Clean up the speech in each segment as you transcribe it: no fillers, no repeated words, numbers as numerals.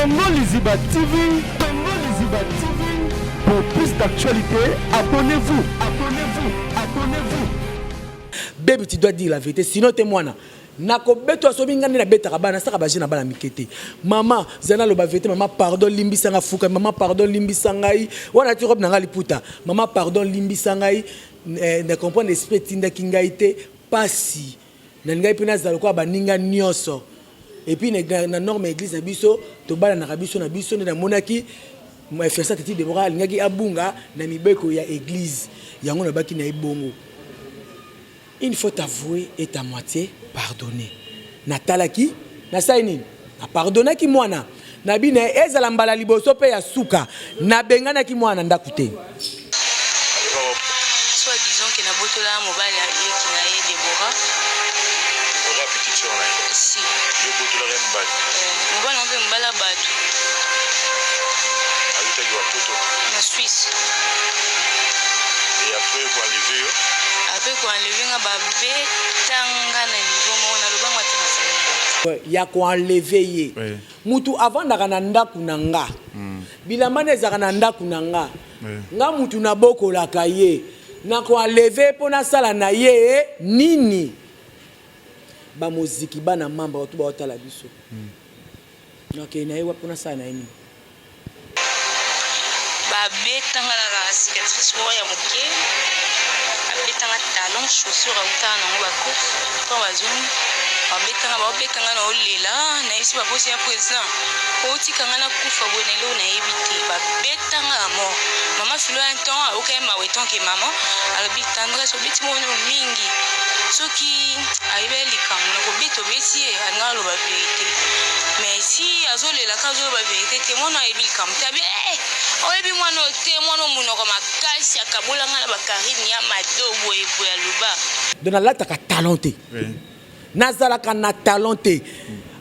Congo Liziba TV, Congo Liziba TV. Pour plus d'actualité, abonnez-vous, abonnez-vous, abonnez-vous. Bébé, tu dois dire la vérité, sinon t'es moi. Nakobeto asobinga na beta kabana saka baje na bana mikete. Maman, zana lo ba vérité, maman pardon limbi sanga fuka, maman pardon limbi sangai. Wana tu rob nanga liputa. Maman pardon limbi sangai. Ne comprendre l'esprit tinda kingaite pasi. Na ngai pena zalo kwa baninga nyoso. Et puis na norme église na biso to bala na biso na monaki moi faire ça titi de moral ngaki abunga na mibeko ya église yango na baki na ibongo. Il faut t'avouer et ta moitié pardonner. Natalaki na saini na pardonner ki mwana na bina ezala mbala liboso pe ya suka na bengana ki mwana ndakute. Soit disons que na botola mobile ya ki na ye Deborah. Deborah petite sœur là. Si. Je botola rien mbali. Mobile on peut mbala batu. Ayuta yo toto. Na Suisse. Et après pour enlever yo. Après qu'on enlever nga ba betanga na niveau mo na lobanga tena. Ya ko enlever ye. Mutu avant ndaka na ndaku nanga. Bilamane ezaka na ndaku nanga. Nga mutu na boko la kaye. Na ko enlever pona sala na ye nini. Ba muziki bana mamba watu ba otala biso. Okay na yewa pona sala na nini. Ba betanga la cicatrice ya moke. Betanga talon chaussure utana ngo bako to bazungu babetanga na olela na isi baposi ya président otikanga na kufa bone leo na yebite babetanga mo mama filo un temps okema weton ke maman alabi tendresse obeti mono mingi soki ayebeli kam na ko beto beti anga lo ba vérité mais si azolela ka zo ba vérité te mono ayebil kam tabi oyebi mono te mono munoko makasi akabolanga na bakarine ya madobo eboya luba dona la taka talenté nazala kana talenté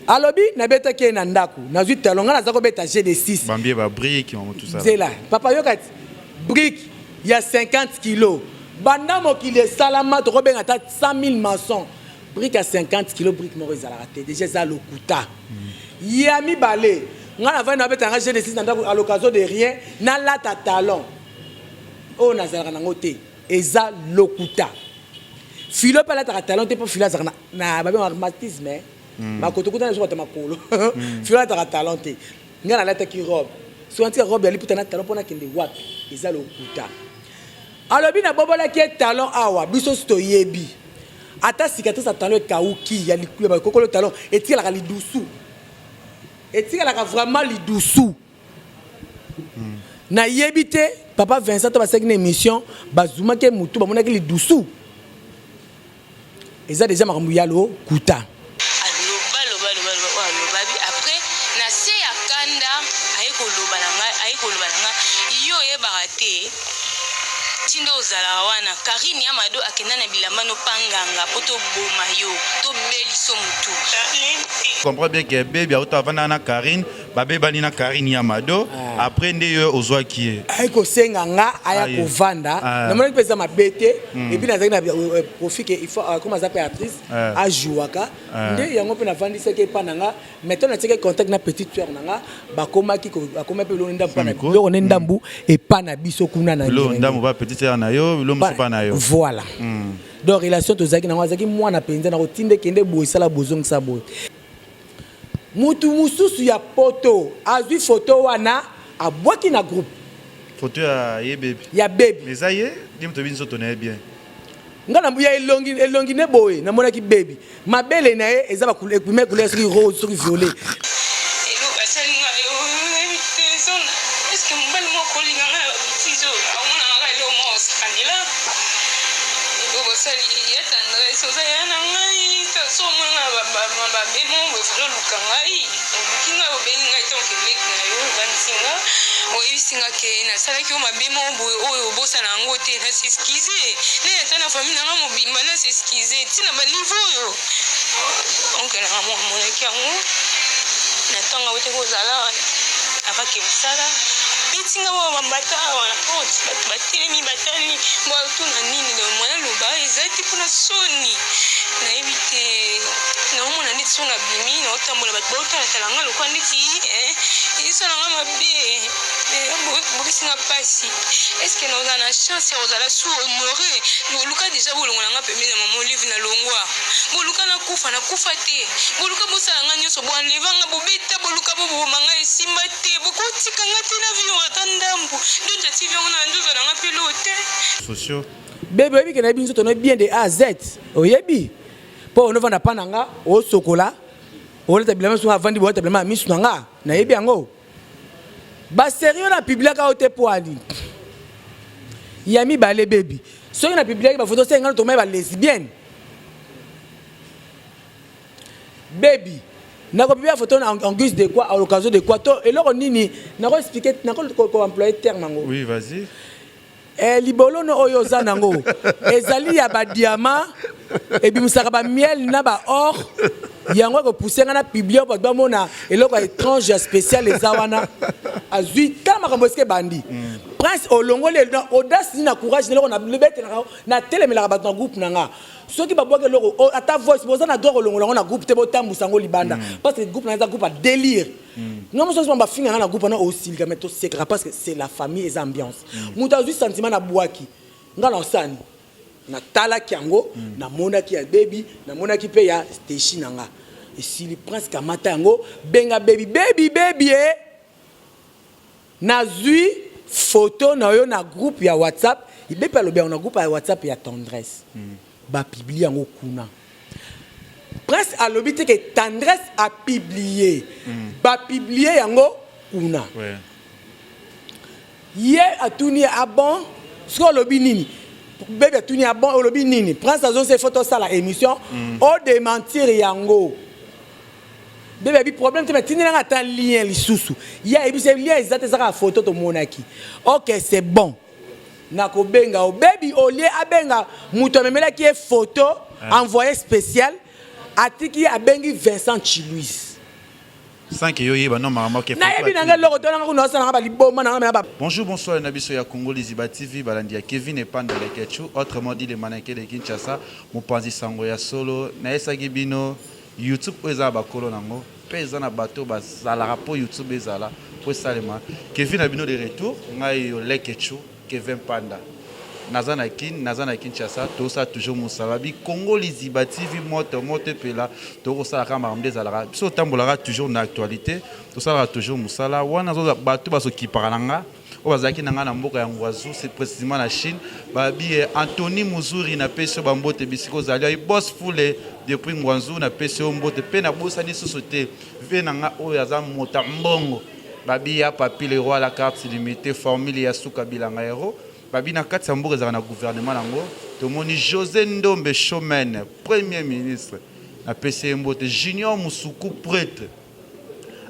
alobi na beta ke na ndaku nazwi talent ngana zako beta G6 bambie ba brique tout ça zela papa yokati brique il y a 50 kilos banda mokile salama to robenga ta 100 000 maçons brique à 50 kilos brique moko ezala raté déjà ça lokuta yami balé ngana va na beta G6 na ndaku à l'occasion de rien na la ta talent o nazala na ngote eza lokuta filo pala ta talent te pour filo na ba rhumatisme ma kotokuta na zo ta makolo filo ta talent te ngana la ta ki robe so anti robe ali puta na talent pona kende wapi eza lokuta alobi na bobola ki talent awa biso sto yebi ata cicatrice talent kauki ya likulu ba kokolo talent etika la lidusu etika la vraiment lidusu na yebite papa Vincent to ba segna émission bazuma ke mutu ba monaki lidusu eza déjà makambo ya lo kuta après na se ya kanda ayeko loba nanga yo e barate tindo ozala wana Karine ya mado akenda na bilamba no panganga poto boma yo to beliso mutu comprends bien que bébé auto avant na Karine babé bali na Karine ya mado après nde yo ozwa ki ayeko senga nga aya ko vanda na mona pesa mabete et puis na zaki na profit que il faut comment ça Béatrice a jouaka nde yango pe na vandi seke pa nanga maintenant na teke contact na petite sœur nanga bakoma pe lo ndambu pa na lo ndambu et pa na biso kuna na lo ndambu ba petite sœur na yo lo musu pa na yo voilà donc relation to zaki na wazaki mwana penza na kotinde kende boy sala bozong sa boy mutu mususu ya poto azwi photo wana abwaki na groupe photo ya ye baby ya baby mais ça y est dim to bin so to na bien ngana mbuya elongi ne boye na mona ki baby mabele na ye eza ba couleur couleur sur rose sur violet elo basali nga yo son est-ce que mbali mo ko linga nga tizo auna nga lo mo skandila elo basali ya tendresse oza ya na ngai ta so mo nga ba bemo bo flo luka ngai lukinga bo bengi ngai ton kelek na yo bansinga o ibisinga ke na sala ki o mabemo bo oyo bosa na ngo te na s'excuser ne ta na famille na mo bimba na s'excuser tina ba niveau yo donc na mo ki yango na tonga wote ko zala avake msala bitinga wa mambata wana koti bateli batali mwa tuna nini na mwana loba ezati pona soni na ebite na mona nditi sona bimi na otambola bat bauta na talanga lokwa nditi ça n'a pas bien. Bokisi na pasi. Est-ce que nous avons la chance de la sous honorer? Boluka déjà bolonga nga pembe na maman livre na longwa. Boluka na kufa te. Boluka bosala nga nyoso bo enlevanga bobeta boluka bobo manga esimba te. Bokotika nga te na vie ata ndambu. Donja TV ona ndozo na nga pelote. Sociaux. Bébé oyebi ke na yebi nzoto no bien de A à Z. Oyebi. Po ono vanda pa nanga o sokola. Oleta bilama so avandi bo oleta bilama misu nanga. Na yebi yango. Ba sérieux na publiaka ote po ali. Yami balé baby. Ceux qui na publié ba photo c'est ngalo to mai ba lesbienne. Baby. Na ko publier photo en guise de quoi à l'occasion de quoi to et là on nini na ko expliquer na ko employer terme ngo. Oui, vas-y. Libolo no oyo za nango. Ezali ya ba diamant et bi musaka ba miel na ba or. Yango ko pousser na publier ba mona eloko étrange spécial les awana. Azui kama kamboske bandi. Prince olongo le audace ni na courage ne na lebete na telemela ba groupe nanga. Ceux qui ba boke loko ata voice boza na droit olongo na groupe te botambu sango libanda parce que groupe na groupe à délire. Non moi so ba finga na groupe na aussi le mettre secret parce que c'est la famille et l'ambiance. Muta azui sentiment na boaki. Ngala osani. Na tala kiango na mona ki ya baby na mona ki pe ya station nanga. Et si le prince kamata yango benga baby nazui photo na yo na groupe ya WhatsApp ibepa lobe na groupe ya WhatsApp ya tendresse ba publier yango kuna prince alobi te que tendresse a publié ba publier yango kuna Ouais. ye atuni abon so lobi nini bébé atuni abon lobi nini prince azo se photo ça la émission o démentir yango bébé problème mais tu n'as pas lien lisusu ya ebi c'est lien exact ça la photo to monaki OK c'est bon nako benga o baby au lieu abenga muto memela qui est photo envoyé spécial atiki abengi Vincent Chiluis Sans que yo yeba non maman ke na yebi nanga loko to nanga kuno sana ba liboma nanga ba. Bonjour, bonsoir, Nabiso ya Congo, Liziba TV, Balandia, Kevin et Panda le Ketchu, autrement dit les mannequins de Kinshasa, Mopanzi Sango ya Solo, Naesa Gibino, YouTube, Oeza Bakolo Nango, Pesa na bateau, Bazalara pour YouTube, Ezala, pour Salema. Kevin Abino de retour, Ngayo le Ketchu, Kevin Panda. Nazana Kinshasa, tout ça toujours Moussalabi, Congo, Liziba TV, Moto Pela, tout ça la caméra des Alara, tout ça toujours dans l'actualité, tout ça toujours Moussala, Wana bateau, Baso qui parlanga. Bazaki nanga na mboka ya Ngwazu c'est précisément la Chine babi Anthony Muzuri na peso bambote bisiko zali ay boss foule depuis Ngwazu na peso mbote pe na bosani société ve nanga oyo aza mota mbongo babi ya papi le roi la carte limitée formule ya suka bilanga hero babi na kati ya mboka za na gouvernement nango tomoni José Ndombe Chomene premier ministre na peso mbote Junior Musuku prêtre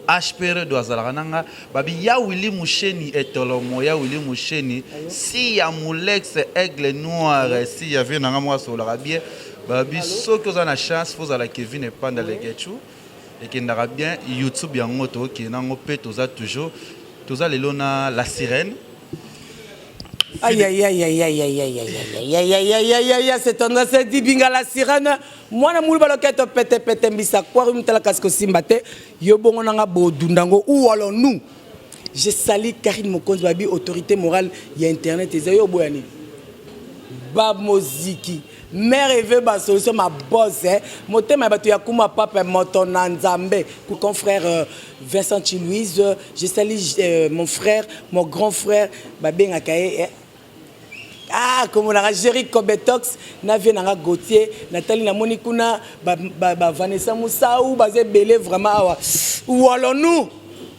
HPR do azalananga babi ya Willy Moucheni etolomo ya Willy Moucheni si ya Moulex aigle noir si ya vient nanga moi sur la bien babi so que na chance faut ala Kevin et Panda le Getchu et qui ndara bien YouTube ya ngoto qui nango pe toza toujours toza lelo na la sirène. Aïe, c'est un assez dit binga la sirène. Moi, na moule baloquette pete mbisa quoi une telle casque simbate. Yo bongo nanga bodundango ou alors nous. Je salue Karine Mokonzi babi autorité morale y a internet et yo boyani. Bab Moziki. Mère veut ba solution ma boss hein. Moté ma batu ya kuma papa moto nanzambe. Pour confrère Vincent Chilouise, je salue mon frère, mon grand frère babenga kaé. Ah, comme on a Jerry Kobetox, Navie Nanga Gauthier, Nathalie Namonikuna, Vanessa Moussaou, Bazé Belé, vraiment. Ou alors nous,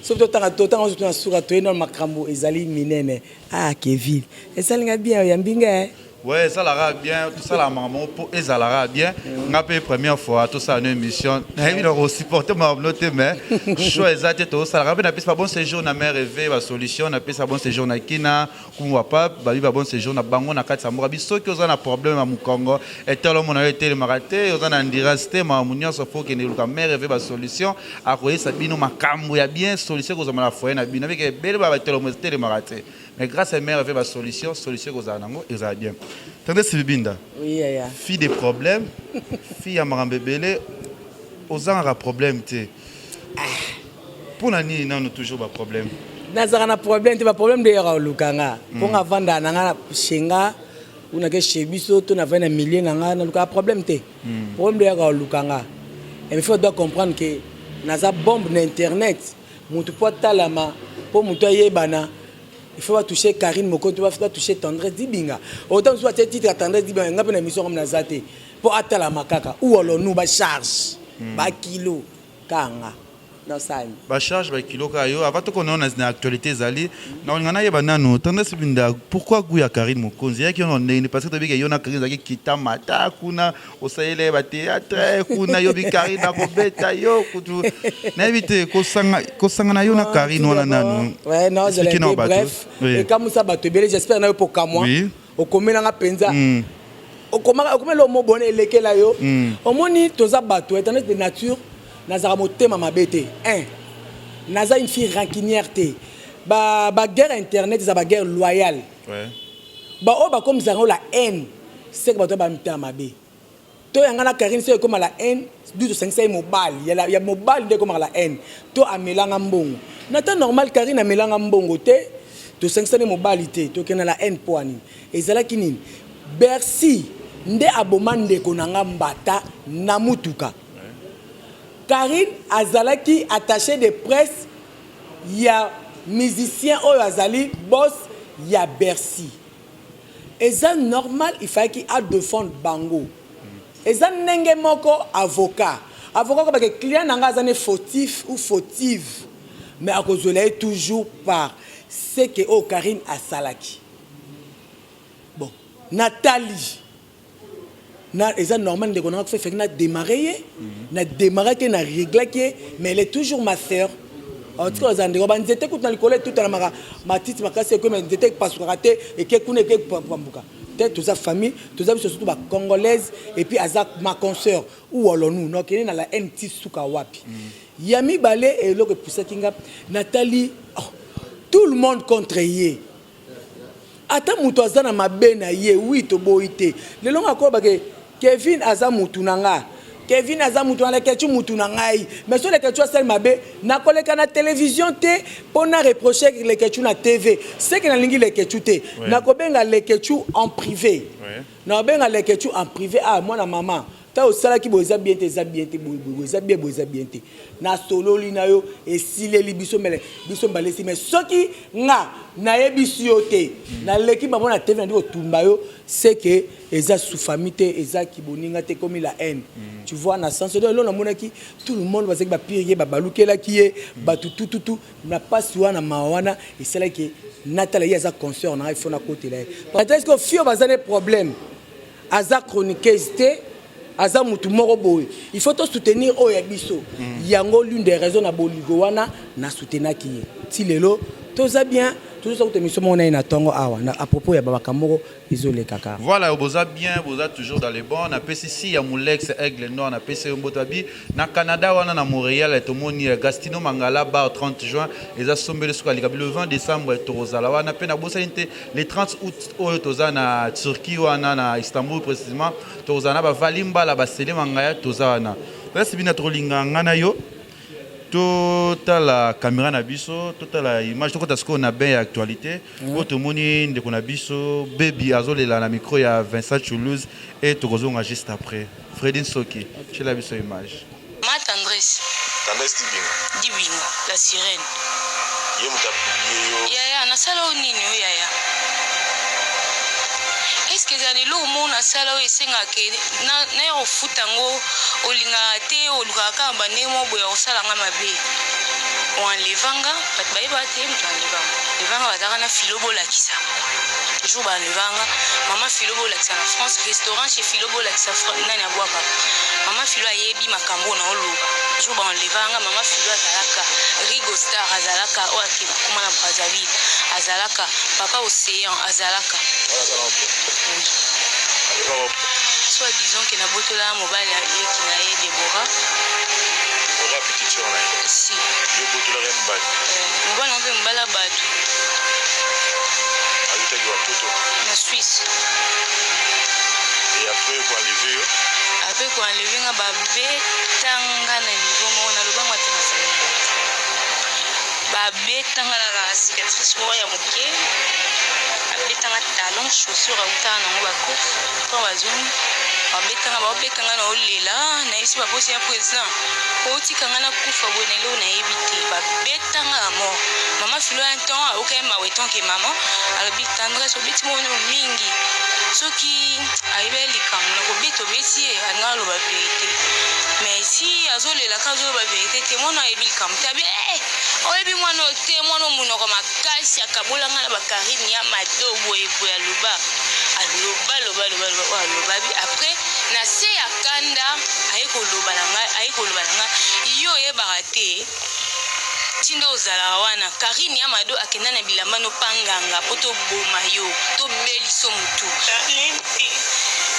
sauf que tant on se sur à toi, non, Macrambo, Ezali Minene. Ah, Kevin, Ezali bien, Yambinga. Ouais, ça l'ara bien, tout ça la maman pour Ezalara bien. On fait première fois tout ça une émission. Il a aussi porté ma note mais choisir tout ça la bien pas bon séjour na mère rêvé la solution na ça bon séjour na kina comme papa babi ba bon séjour na bango na kati samora biso que on a problème à Mukongo et tel on a été maraté on a ndirasté ma munyo so faut que ne la mère rêvé la solution a koyi sabino makambo ya bien solution que on a foyer na bino avec belle ba tel on était maraté. Mais grâce à mère, avec la solution aux anangos, ils ont bien. Tandis que Binda, fille des problèmes, fille à Marambébélé, aux ans à problème, pour nani nano toujours ba problème nazaka na problème te ba problème de yaka lukanga pour nga vanda nanga shenga una ke shebiso to na vana millier nanga na luka problème te problème de yaka lukanga et il faut doit comprendre que naza bombe na internet mutu po talama po mutu yebana il faut pas toucher Karine Moko, tu vas toucher Tendresse Dibinga. Autant soit titre à Tendresse Dibinga, on a une émission comme Nazate pour atteindre la macaca ou alors nous ba charge ba kilo kanga dans ça ba charge ba kilo kayo avant to kono na actualité zali na ngana yeba nano Tendresse Dibinga pourquoi Gouya Karine Moko nzia ki on ne parce que to bika yona Karine zaki kitamata kuna osayele ba théâtre kuna yobi Karine na kobeta yo kutu na éviter ko sanga na yona Karine wana nano ouais non je l'ai dit bref et comme ça ba te belé j'espère na pour ka moi au komela nga penza okomela lo mo bonne elekela yo omoni toza bato étant de nature nazara motema mabete naza une fille rancunière te ba guerre internet za ba guerre loyale ba o ba comme ça la haine c'est que bato ba mta mabe to yanga na Karine c'est comme la haine du 500 mobile ya mobile de comme la haine to amelanga mbongo nata normal Karine amelanga mbongo te to 500 mobile te to kena la haine poani ezala kinini Bercy nde abomande konanga mbata na mutuka Karine azalaki attaché de presse ya musicien oyo azali boss ya Bercy eza normal il fallait qu'il a défendre bango eza nenge moko avocat ko ba que client nanga azane fautif ou fautive mais à cause de toujours par ce que o Karine asalaki bon Nathalie na eza normal de qu'on a fait na démarrer na démarrer na régler mais elle est toujours ma sœur en tout cas zande ko banzete ko na likole tout na matiti makasi ko mais nzete pas raté et que kuna ke pambuka peut-être toute sa famille tous surtout ba congolaise et puis azak ma consoeur ou olonu no kene na la NT suka wapi yami balé et lo que pour ça kinga Nathalie tout le monde contre yé ata mutu azana mabena ye oui to boité le long akor ba ke Kevin aza mutu nanga Kevin aza mutu na kechu mutu nangai mais sur les kechu sel mabe na koleka na télévision te pona reprocher les kechu na TV c'est que na lingi les kechu te na kobenga les kechu en privé na benga les kechu en privé ah moi na maman ta osala ki boza bien te boza bien te na solo li na yo et sile li biso mele biso balesi mais soki nga na yebisi yo te na leki ba mona TV na ndiko tumba yo c'est que eza sous famille te eza ki boninga te comme la haine tu vois na sens de l'on mona ki tout le monde va se ba pire ba balukela ki e ba tout na passe wana mawana et c'est là que Nathalie eza concert na il faut na côté là peut-être que fio bazane problème aza chroniqueuse te aza mutu moko boy il faut to soutenir oya biso yango l'une des raisons na boligo wana na soutenaki ti lelo toza bien toujours ça que émission on a na tongo awa à propos ya baba kamoko isolé kaka voilà boza bien boza toujours dans les bons na PCC ya Moulex Aigle Nord na PC Mbotabi na Canada wana na Montréal to moni Gastino Mangala bar 30 juin les assemblées sur le 20 décembre torozala wana pe na bosalinte les 30 août oyo toza na Turquie wana na Istanbul précisément tozana ba valimba la ba sele mangaya tozana reste bina trolinga ngana yo toute la caméra na biso toute la image tout ce qu'on a bien actualité autre moni de qu'on a biso baby azolela na micro ya Vincent Toulouse et tokozonga juste après Fredin Soki chez la biso image ma Tendresse Dibinga la sirène ye mutapiye yo yaya na sala nini yo yaya est-ce que zali lo mo na sala o esenga ke na yo futango olinga te olukaka bandemo boya osala nga mabe wanlevanga bat bayeba te mtu levanga bataka na filobo lakisa toujours ba levanga mama filobo lakisa na France restaurant chez filobo lakisa nani abwaka mama filo ayebi makambo na oluba toujours ba levanga mama filo azalaka Rigo Star azalaka o akima kuma na Brazzaville azalaka papa Océan azalaka soit disons que na botola mobile yeki na ye Deborah ora petite sur na si yo botola ren bad mobile on peut mbala batu ajouter du poto na Suisse et après pour enlever yo après quoi enlever nga ba betanga na niveau mo na lobanga téléphone babetanga na cicatrice moko ya moke abetanga talon chaussure autaka nango bakofi mpo bazongi babetanga na olela nayebisi baposi ya président otikanga na kufa boye na eloko nayebi te babetanga ya mort mama filo ya nton aokayemba wetonke mama alobi tendresse obeti mono mingi soki ayebi likambo na kobeta obeti ye alinga aloba verité mais si azolelaka azoloba verité te mwana ayebi likambo te abi oyebi mwana te mwana omunoko makasi akabolanga na bakarine ya mado boyeboye aloba alobabi après na se ya kanda ayekoloba na nga yo oyebaka te tindo ozala wana karine ya mado akenda na bilamba nopanganga mpo toboma yo tobeliso motu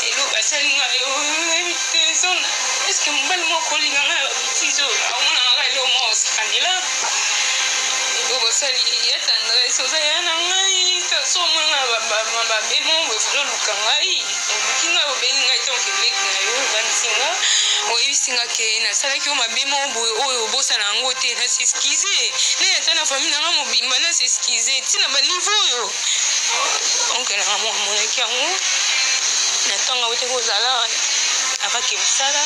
elo basalinga yo oyebi te zona eske mobali moko olinganga ya babitizo amonanga elo mo osakandela elo bosali ya tendresse oza ya na ngai so omonanga babemo bozoluka ngai oluki ngai obengi ngai tonke leki na yo obandisinga oyebisinga ke nasalaki o mabemo boye oyo obosana yango te naseskize ne ata na famille nanga mobimba naseskize ntina baniveau oyo onke nanga monaki yango na ntongo ote kozala avake mosala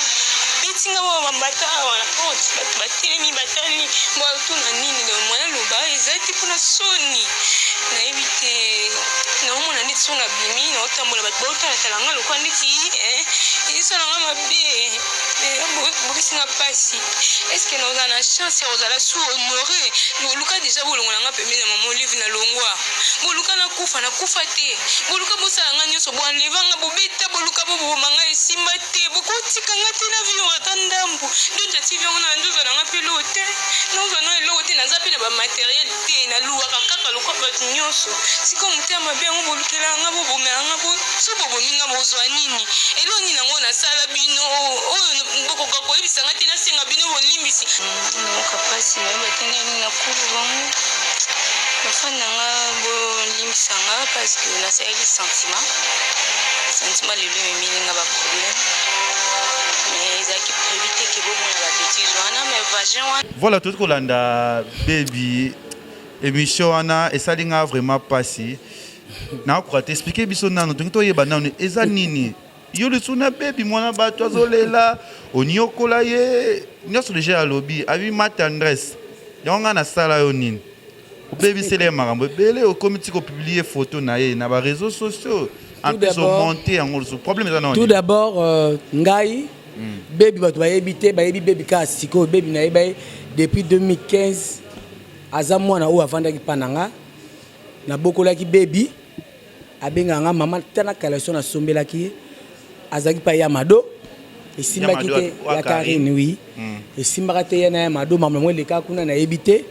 betinga bao bambata wana bato batelemi batali batuna nini mwana loba eza te mpona soni nayebi te naomona ndeti so nabimi naotambola bato baotalatalanga lokwa ndeti esalanga mabe bokisinga mpasi eske naoza na chance ya kozala su honore boluka deja bolongo nanga pembe na mama olive na longwa boluka nakufa te boluka bosalanga nyonso boanlevanga bobeta boluka bobomanga esimba te bokotikanga te na vivre ata ndambu ndoto ati viongo na ndozo nanga mpe loo te nozwa no eloko te naza mpe na bamateriel te naluwaka kaka lokwa bato nyonso siko mote ya mabe yango bolukelanga bobomelanga so bobominga bozwa nini eloni nango nasala bino oyo bokoka koyebisanga te nasenga bino bolimbisi nayoka mpasi nayeba te ndeni nakulu bango bafani nanga bolimbisanga parce que nasalaki sentiment lelo emininga baproblème mais ezalaki prévu te ke bomona babétise wana mais vagin wana voilà tout kolanda baby émission wana esalinga vraiment pasi nakoka te expliquer biso nano tongi toyeba nano eza nini yo lisu na baby mwana bato azolela oniokola ye nyonso deja alobi abi ma tendresse yango nga nasala yo nini obebisela ye makambo ebele okomi ti kopublie photo na ye na baréseaux sociaux en plus omonte yango lisu problème eza nao tout d'abord ngai baby bato bayebi te bayebi baby kaka sikoyo baby nayeba ye depuis 2015 aza mwana oyo avandaki mpa na nga nabokolaki baby abengaka nga mama tana kalation nasombelaki ye azalaki mpa ya mado esimbaki te ya karine wi esimbaka te ye na ya mado mama yango elekaka kuna nayebi te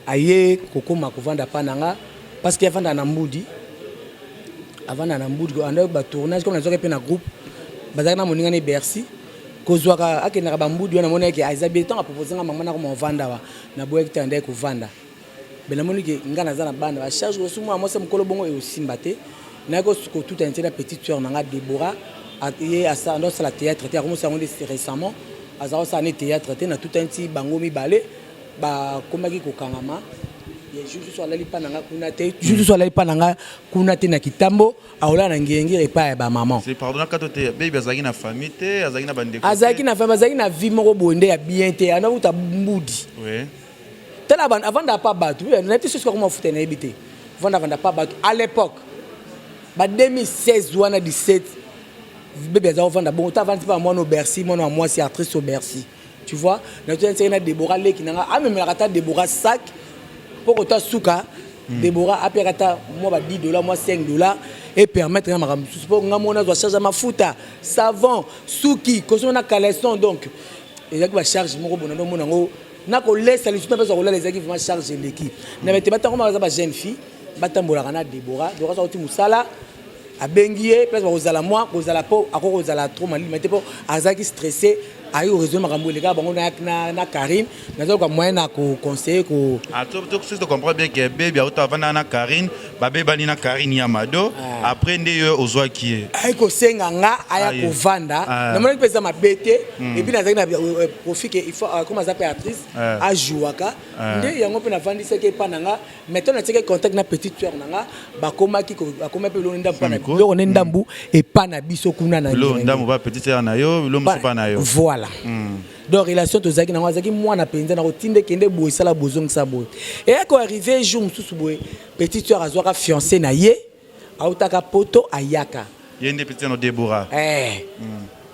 aye kokoma kovanda mpa na nga parce que avanda na mbudi anda batournage comme nazwaki mpe na groupe bazalaki na moninga ne Bercy kozwaka akendaka bambudi wana namoni eke aza bien ntango aproposenga mama nakoma ovanda wa naboyaki te andaki kovanda me namoni ke nga naza na bana bacharge kosumwa mwasi mokolo bongo eosimba te nayaki kotuta ntie na petite sœur nanga Déborah ye andosala théâtre te akomosa yango nde récemment aza kosala ne théâtre te na tuta nti bango mibale bakomaki kokangama jusu so alali mpa na nga kuna te jusu so alali mpa na nga kuna te na kitambo aolala na ngengiri epai ya bamaman pardonnaka to te baby azalaki na famille te azalaki na bandeko azalaki na famille azalaki na vie moko boye nde ya bien te anakuta mbudi tala avanda pa bato nayebi te soki akoma futa nayebi te avanda pa bato à l'époque ba 2016 wana 17 bébé azalaki ovanda bongo ta avandi mpa mwana au Bercy mwana wa mwasi artiste au Bercy tu vois natonaki na Déborah leki nanga amemelaka ta Déborah sac pour que tu souka Déborah après ta moi $10 moi $5 et permettre à ma pour nga mona doit charger ma futa savon souki ko na caleçon donc et là va charge mon bon no mona ngo na ko laisse les tout pas ko les équipes va charger l'équipe na bete bata ko ma ba jeune fille batambola kana Déborah donc ça musala abengié place kozala moi kozala po akoko kozala trop mal mais te po azaki stressé ayi raison makambo les gars bango na Karine nazo kwa moyen na ko conseiller ko si tu comprends bien que baby a autant na Karine babe bani na Karine Yamado après nde ozwa qui ayi ko senga nga aya ko vanda na mona pesa mabete et puis nazaki na profit que il faut comment ça Béatrice a jouaka nde yango pe na vandi c'est que pananga maintenant na teke contact na petite sœur nanga bakoma ki bakoma pe lo ndambu pana lo ndambu et pana biso kuna na lo ndambu ba petite sœur na yo lo musupa na yo voilà. Donc relation to zaki na wazaki mwana penza na kotinde kende boye sala bozong sa boye. Et quand arrivé jour mususu boye petite sœur azwaka fiancé na ye autaka poto ayaka. Yende petite no Deborah.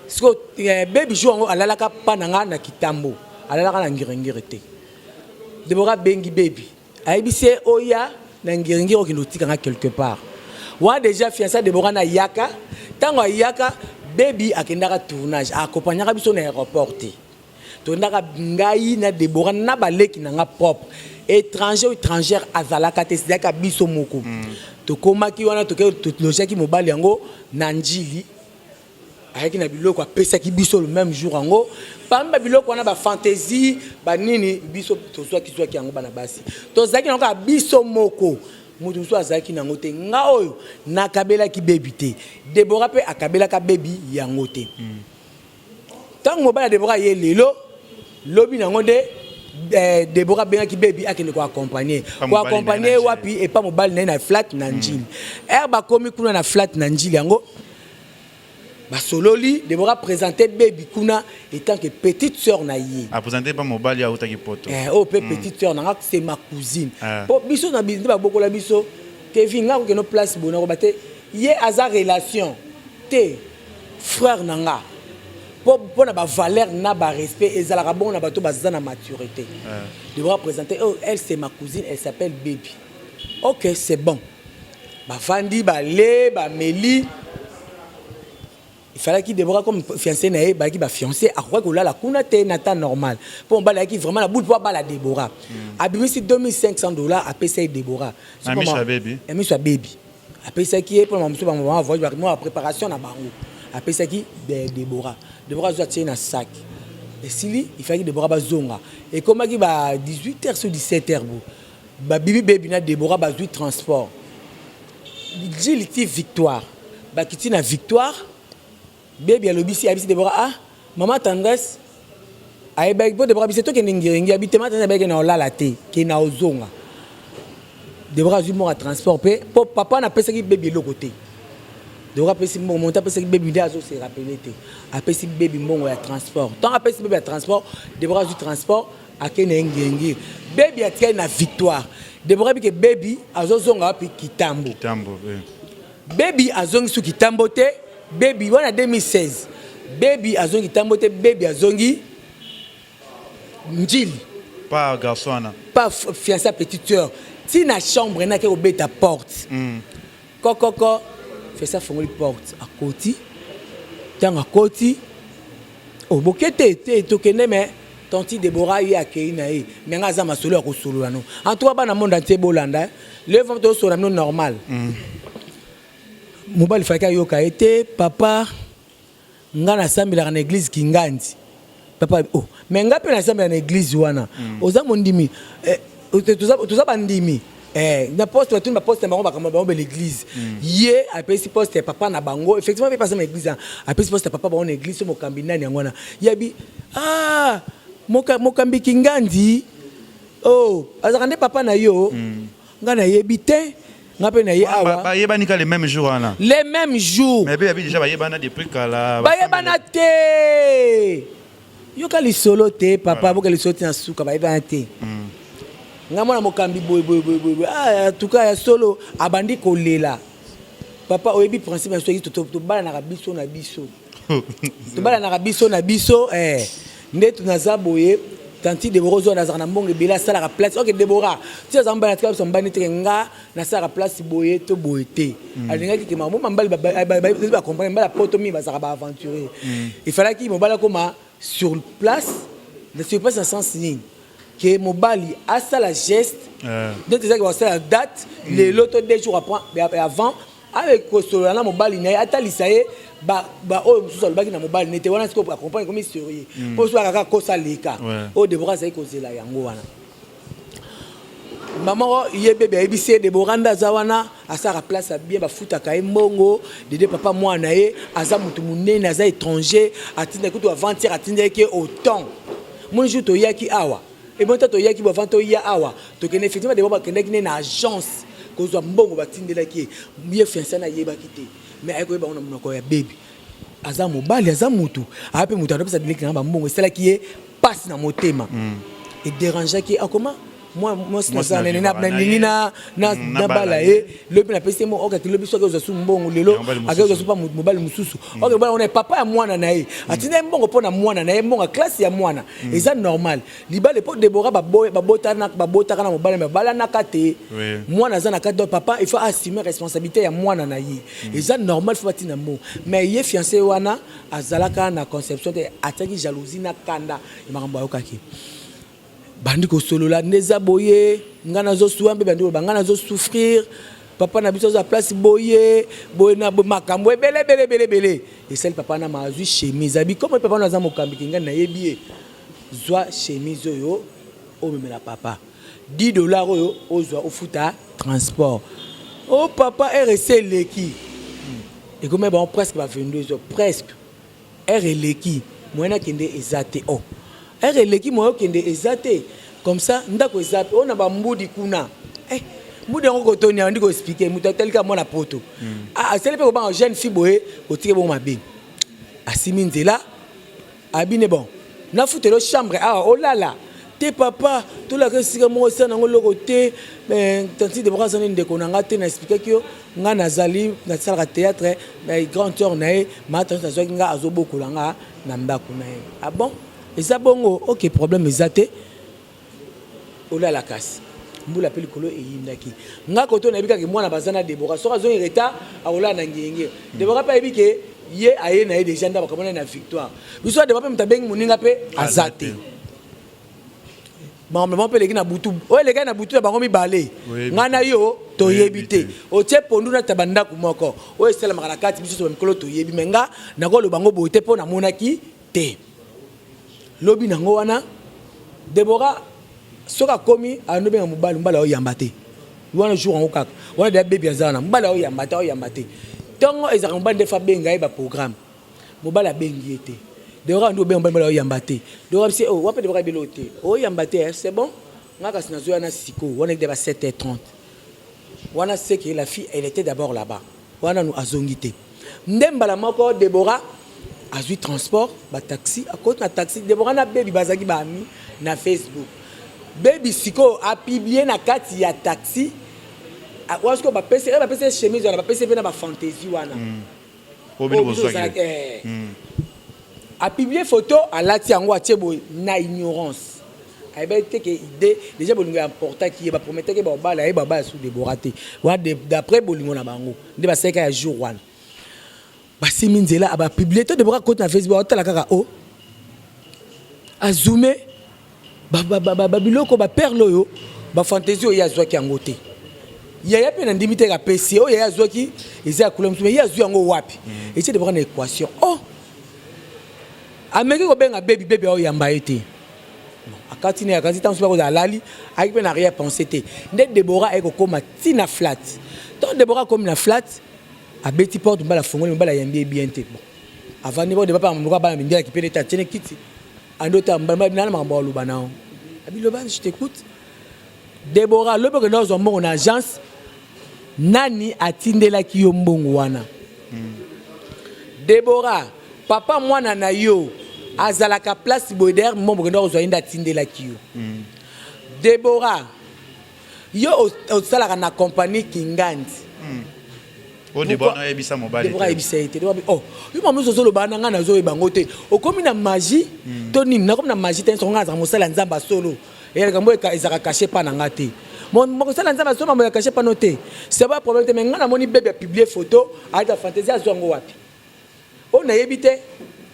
Siko baby jour alalaka pananga na kitambo. Alalaka na ngirengire te. Deborah bengi baby. Aibise oya na ngirengire okilotika nga quelque part. Wa déjà fiancé Deborah na yaka. Tango ayaka baby akendaka tournage accompagnaka biso na aéroport te tondaka ngai na Deborah na baleki na nga propre étranger ou étrangère azalaka te sidaka biso moko tokomaki wana tolojaki mobali yango na njili ayaki na biloko apesaki biso le même jour yango pamba biloko wana ba fantaisie ba nini biso tozwaki yango bana basi tozaki na biso moko mutu so azaki nango te nga oyo nakabelaki baby te Deborah pe akabelaka baby yango te tango mobala Deborah ye lelo lobi nango de Deborah bengaki baby akende ko accompagner wapi et pas mobile na flat na njili ba komi kuna na flat na njili yango basololi Deborah présenter baby kuna étant que petite sœur na yé a présenter pas mobile ya utaki poto petite sœur na c'est ma cousine po biso na biso ba bokola biso Kevin nga ko no place bona ko baté yé aza relation te frère nanga po na ba valeur na ba respect ezalaka bon na bato baza na maturité Deborah présenter elle c'est ma cousine elle s'appelle baby OK c'est bon ba vandi ba le ba meli il fallait qu'il Deborah comme fiancé na ba qui ba fiancé à quoi que là la kuna te na temps normal pour ba qui vraiment la boule pour ba la Deborah abimisi $2,500 à payer Deborah ami sa baby à payer qui est pour maman voyage moi préparation na bango à payer qui Deborah doit tirer na sac et si il fallait que Deborah ba zonga et comme qui ba 18h sur 17h ba bibi baby na Deborah ba du transport dit victoire ba kiti na victoire baby alobisi abisi Deborah maman tendresse ay ba po Deborah bisi to ke ngirengi abite mata na ba ke na olala te ke na ozonga Deborah zui mo transport pe po papa na pesa ki baby le côté Deborah pesi mo monta pesa ki baby de azo se rappeler te apesi baby mbongo ya transport tant apesi baby ya transport Deborah zui transport akene ngirengi baby atia na victoire Deborah bi ke baby azo zonga pi kitambo baby azongi su kitambo te baby wana 2016 baby azongi tambote baby azongi njili pas garçon pas fiancé petite sœur si na chambre na ke obeta porte kokoko fait ça fongoli porte à côté tanga côté o bokete te tokene mais tonti Deborah y akei na e mais ngaza masolo ya kosolo no en toi bana monde entier bolanda le vent to so no normal mobile faka yoka été papa ngana sambila na église kingandi papa mais ngape na sambila na église wana oza mondimi tuza bandimi na poste tu na poste bango bakamba bango l'église ye apesi poste papa na bango effectivement pas na église apesi poste papa bango na église mo kambinani ngwana yabi mokambi kingandi azakande papa na yo ngana yebite ngape na ye awa ba yeba nika les mêmes jours là les mêmes jours mais baby déjà ba yeba na depuis kala ba yeba na te yoka li solo te papa boka li soti na suka ba yeba na te ngamona mokambi boy en tout cas ya solo abandi kolela papa oyebi principe ya soki to bala na biso na biso to bala na biso na biso ndetu na zaboye tanti Deborah zo na zana mbonge bela sala la place OK Deborah tu as mbana tika so mbani tenga na sala place boye to boyete alinga ki mamu mbali ba comprendre mbala poto mi ba sala ba aventurer il fallait qu'il mobala koma sur place en sens ligne que mobali a ça la geste de tes que ça la date les loto 2 jours avant avec Kosolana mobali na atali saye oyo mosusu alobaki na mobali nete wana sikoyo accompagne comme historier mpo so akaka kosa leka oyo Deborah azali kozela yango wana maman ye bebe ayebisi ye Deborah nda aza wana asala place bien bafutaka ye mbongo dede papa mwana ye aza mutu munene aza étranger atinda kutu aventure atindaki autant mon jour toyaki awa et bon toyaki bo avant toya awa tokende effectivement Deborah bakendaki ne na agence kozwa mbongo batindelaki ye fiancé na yebaki te mais akoyeba ona munoko ya baby aza mobali aza mutu ape mutu anopesa dileki na mbongo esalaki ye passe na motema et dérangeaki akoma moi ça na bala ye lobi na pese mo okati lobi soki ozo su mbongo lelo akazo su pa mobali mususu ok bala on est papa ya mwana na ye atina mbongo pona mwana na ye mbongo classe ya mwana eza normal libale po Deborah babota na mobali mabala na kate mwana za na kate papa il faut assumer responsabilité ya mwana na ye eza normal faut batina mo mais ye fiancé wana azalaka na conception de ataki jalousie na kanda makambo ayokaki bandi ko solola neza boye ngana zo suambe bandi ko bangana zo souffrir papa na biso za place boye na makambo bele et celle papa na mazui chemise abi comme papa na za mokambi kinga na yebi zwa chemise yo o memela papa $10 oyo ozwa ofuta transport oh papa RC leki et comme bon presque va 22 heures presque leki moyena kende ezate oh eleki moyo kende ezate comme ça ndako ezape on a ba mbudi kuna mbudi ngo kotoni andi ko expliquer muta telika mona poto c'est le pe ko ba jeune fille boye otike bon mabe asimi nzela abine bon na futelo chambre olala te papa to la kesika mo sana ngoloko te tanti de bras en ndeko na ngate na expliquer que nga nazali na sala théâtre na grand tour na e ma tanti zo nga azobokola nga na ndako na e ah bon eza bongo ok problème ezate ola la casse mbula pelikolo eyindaki nga koto na bikaki mwana bazana Deborah soka zo ireta aola na ngenge Deborah pa ebike ye aye na ye déjà ndaba kamona na victoire biso Deborah pe mutabengi muninga pe azate maman pe leki na butu o leki na butu bango mibale ngana yo toyebite o tie pondu na tabanda kumoko o esela makala kati biso so mikolo toyebi menga na ko lo bango bote po na monaki te lobi nango wana Deborah soka komi anobenga mobali mbala oyamba te wana jour en okaka wana de baby azana mbala oyamba te tongo ezaka mobali defa benga ba programme mobali bengi ete Deborah ndo benga mbala oyamba te Deborah c'est oh wape Deborah belote oyamba te c'est bon ngaka sinazo yana siko wana de ba 7h30 wana c'est que la fille elle était d'abord là-bas wana nous azongite ndembala moko Deborah azui transport ba taxi à côté na taxi Deborah na baby bazaki ba ami na Facebook baby siko a publié na kati ya taxi parce que ba PC chemise wana ba PC na ba fantaisie wana a publié photo à lati yango atiebo na ignorance ayeba te que idée déjà bolingo important qui ba promettre que ba bala e baba sous Deborah te wa d'après bolingo na bango nde ba seka ya jour wana basimi nzela aba publier to Deborah côté na Facebook otala kaka o a zoomé ba biloko ba perlo yo ba fantaisie o ya zwaki yango te ya pe na ndimite ka PC o ya zwaki eza couleur mais ya zwi yango wapi et c'est Deborah na équation oh ameki ko benga baby o yamba ete akati ne akati tant so ba lali aki pe na rien penser te nde Deborah eko koma tina flat donc Deborah comme na flat a beti porte mbala fongoli mbala yambi bien te bon avant ni bo de papa mboka ba mbia ki pele ta tene kiti andota mbala na makambo luba nao abi loba je t'écoute Deborah lobo que dans mon agence nani atindela ki yo mbongo wana Deborah papa mwana na yo azalaka place boder mombo que dans inda atindela ki yo Deborah yo osalaka na compagnie Kingandi o Deborah ebisa mobali Deborah ebisa ete oh yo mamu zo lo bana ngana zo ebango te okomi na magie to nini na comme na magie te songa za mosala nzamba solo et kambo ezaka caché pa na ngate mon mosala nzamba solo mamu ya caché pa noté c'est pas problème te mais ngana moni bébé publier photo a ta fantaisie azongo wapi o na yebite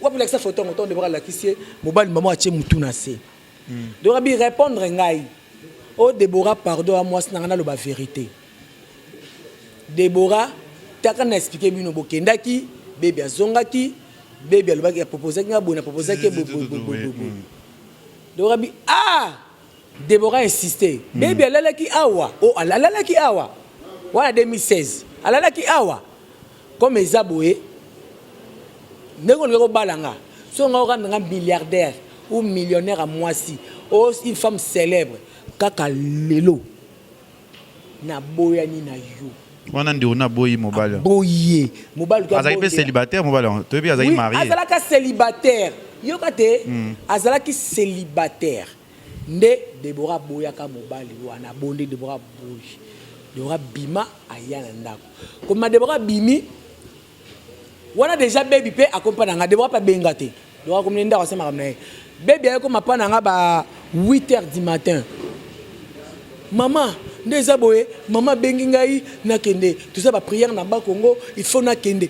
wapi la photo ngoto Deborah la kisie mobali mamu atie mutu na se Deborah bi répondre ngai o Deborah pardon à moi na ngana lo ba vérité Deborah taka na expliquer bino bokendaki bébé azongaki bébé alobaki proposé nga bona proposé ke Déborah bi Déborah insisté bébé alalaki awa alalaki awa wana 2016 alalaki awa comme ezaboé ndeko ngeko balanga so nga okanda milliardaire ou millionnaire à moisi ou une femme célèbre kaka lelo na boyani na yo wana ndio na boyi mobile boye mobile ka azali pe célibataire mobile to bi azali marié azalaka célibataire yo kate azalaki célibataire nde Déborah boyaka mobile wana bonde Déborah boyi Déborah bima ayana ndako comme Déborah bimi wana déjà baby pe accompagner nga Déborah pas bengate Déborah comme ndako sema kamna baby ayako mapana nga ba 8h du matin maman ndeza boye maman bengi ngai nakende tout ça ba prière na ba Congo il faut nakende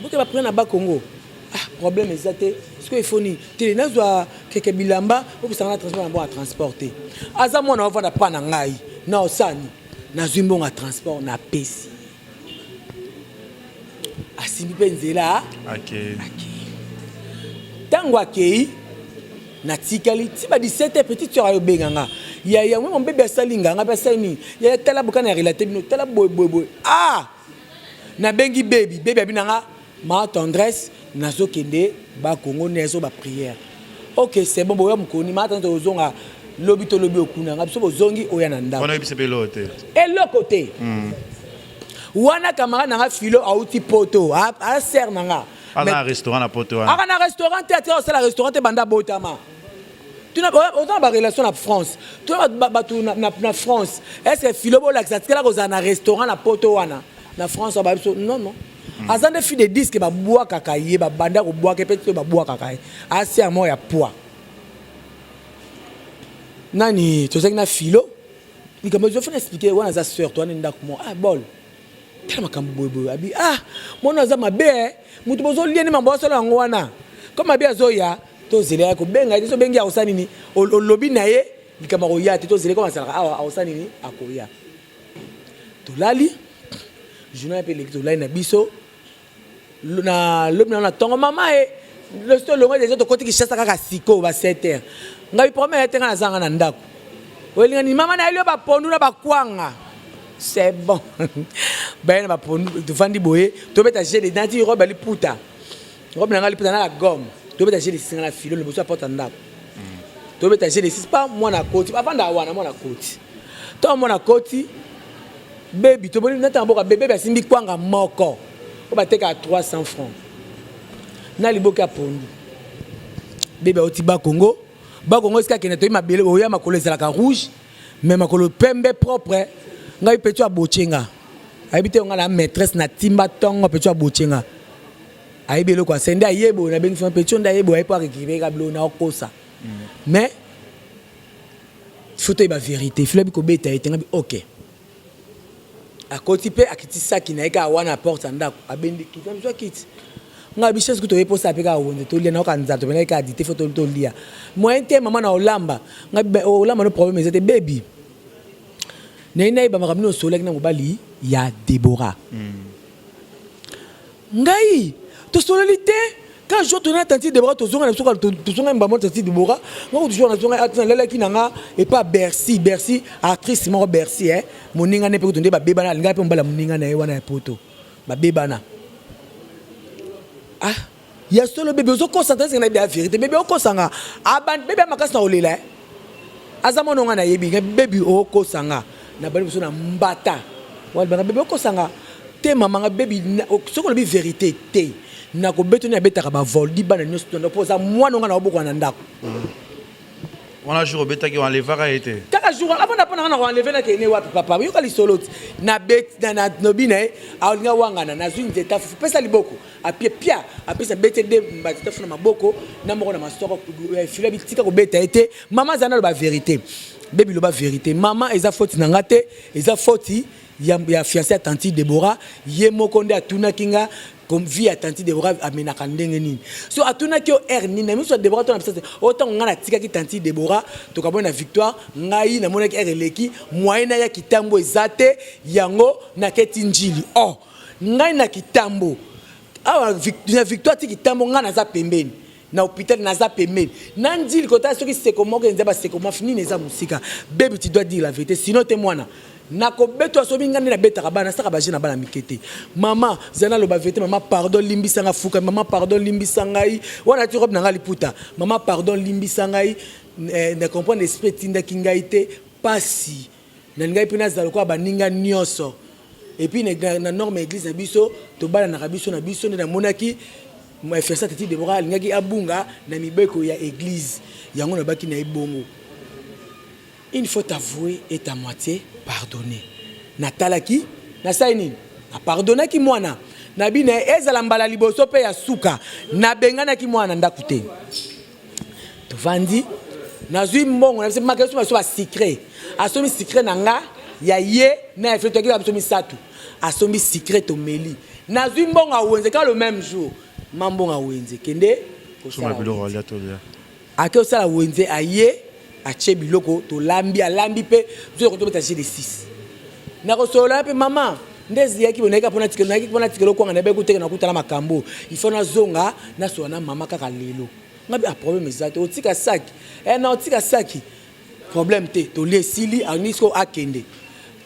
boke ba prière na ba Congo problème exacté ce que il faut ni télé nazwa keke bilamba ou ça na transport na bon à transporter aza mona va na pa na ngai na osani na zimbo nga transport na pesi asimi penzela tango akei na tikali ti ba 17 petite sœur ayo benganga ya mon bébé salinga nga pesani ya tala bukana relater bino tala boy na bengi baby abinanga ma tendresse nazo kende ba Congo nezo ba prière OK c'est bon boya mukoni ma tante ozonga lobi okuna nga biso bozongi oya na ndako on a bise belote et le côté wana kamara nanga filo auti poto a ser nanga ana restaurant na poto wana ana restaurant théâtre au la restaurant banda botama tu n'as pas autant de relation en France tu na France est-ce que filo bo l'accès là ko na restaurant na poto wana na France non azande fi de disque ba bois kakaye ba banda ko bois ke peut ba bois kakaye asi amo ya poids nani to na filo ni comme je fais expliquer wana za sœur toi nda ko bol tellement makambo boy abi mona za mabe mutu bozo lieni mambo solo ngwana comme abi azoya to zile ko benga so bengi ausani ni olobi na ye ni kama ko ya to zile ko masala ausani ni akoya to lali journal pe lecture là na biso na lobi na tongo mama le sto longo des autres côté qui chasse kaka siko ba 7h ngai promet nga zanga na ndako welinga ni mama na elio ba pondu na ba kwanga c'est bon ben ba pondu to fandi boye to beta j'ai des denti robe ali puta robe na ngali puta na la gomme to beta j'ai des singa na filo le boso porte ndako to beta j'ai des six pas moi na koti avanda wana moi na koti to moi na koti baby to boli nata mboka bébé basimbi kwanga moko o bateka à 300 francs na liboka pondu bébé oti ba Congo eska kena to mabele oya makolo ezalaka rouge mais makolo pembe propre ngai petu abochenga ayibite nga la maîtresse na timba tongo petu abochenga ayibelo kwa sende ayebo na bengi fon petu nda ayebo ayipo akikibeka blo na okosa mais faut ba vérité filabi ko beta etenga bi OK a côté pe akiti saki na eka wana porte ndako abendi kita mzo kiti nga bichesse kuto yepo sa peka wonde to lia na kanza to bena eka dite photo to lia moi te mama na olamba nga olamba no problème c'était baby nena iba makamni o solek na mobali ya Déborah ngai to sololité quand je tourne attentif Déborah to zonga mbamo attentif Déborah nga toujours na zonga attentif lela kinanga et pas Bercy actrice mo Bercy moninga ne pe to nde ba beba na nga pe mbala moninga na wana ya poto ba beba na ya solo bébé zo concentrer na bien vérité bébé o kosanga aban bébé makasi na olela azamo nonga na yebi bébé o kosanga na bali biso na mbata wala bébé o kosanga te mama nga bébé soko bi vérité te na ko beto na betaka ba vol di bana nyos to poza mwana nga na oboko na ndako on a jour beta ki on levera été kaka jour avant d'apprendre na enlever na kene wapi papa yo kali solo na bet na nobina alinga wanga na zuni zeta fu pesa liboko apie pia apesa bete de mbatita fu na maboko na moko na masoko fila bitika ko beta été maman zana lo ba vérité baby lo ba vérité maman eza faute na ngate eza faute ya fiancé attentif Déborah ye mokonde atuna kinga comme vie attentive Déborah amenaka ndenge nini so atuna ki o nini na miso Déborah to na pesa autant ngana tika ki tanti Déborah to ka bona victoire ngai na mona ki eleki moyena ya kitambo ezate yango na keti njili ngai na kitambo awa victoire tiki tambo nga naza pembeni na hôpital naza pembeni nandi likota soki seko moko enza ba seko mafini neza musika baby tu dois dire la vérité sinon te mwana nako beto asobi ngandi na betaka bana saka ba jeune bana mikete mama zana lo ba vérité mama pardon limbisa nga fuka mama pardon limbisa ngai wana ti robe na nga liputa mama pardon limbisa ngai ne comprendre esprit tinda kingai te pasi na ngai pina zalo kwa baninga nyoso et puis na norme église na biso to bana na biso na monaki moi faire ça tati de bora ngaki abunga na mibeko ya église yango na baki na ibongo il faut avouer et à moitié pardonner natalaki na saini na pardonner ki mwana na bina ezala mbala liboso pe ya suka na bengana ki mwana ndakute to vandi na zui mbongo na se makeso ba so ba secret asomi secret nanga ya ye na efeto ki asomi satu asomi secret to meli na zui mbongo awenze ka le même jour mambongo awenze kende ko sala biloko aléatoire ake osala wenze aye ache biloko to lambi alambi pe zo ko to beta de 6 na ko sola pe mama ndezi yaki boneka pona tikelo ko ngana be kuteka na kutala makambo ifona zonga na so na mama kaka lelo ngabi a problème exact otika saki na otika saki problème te to lesili anisko akende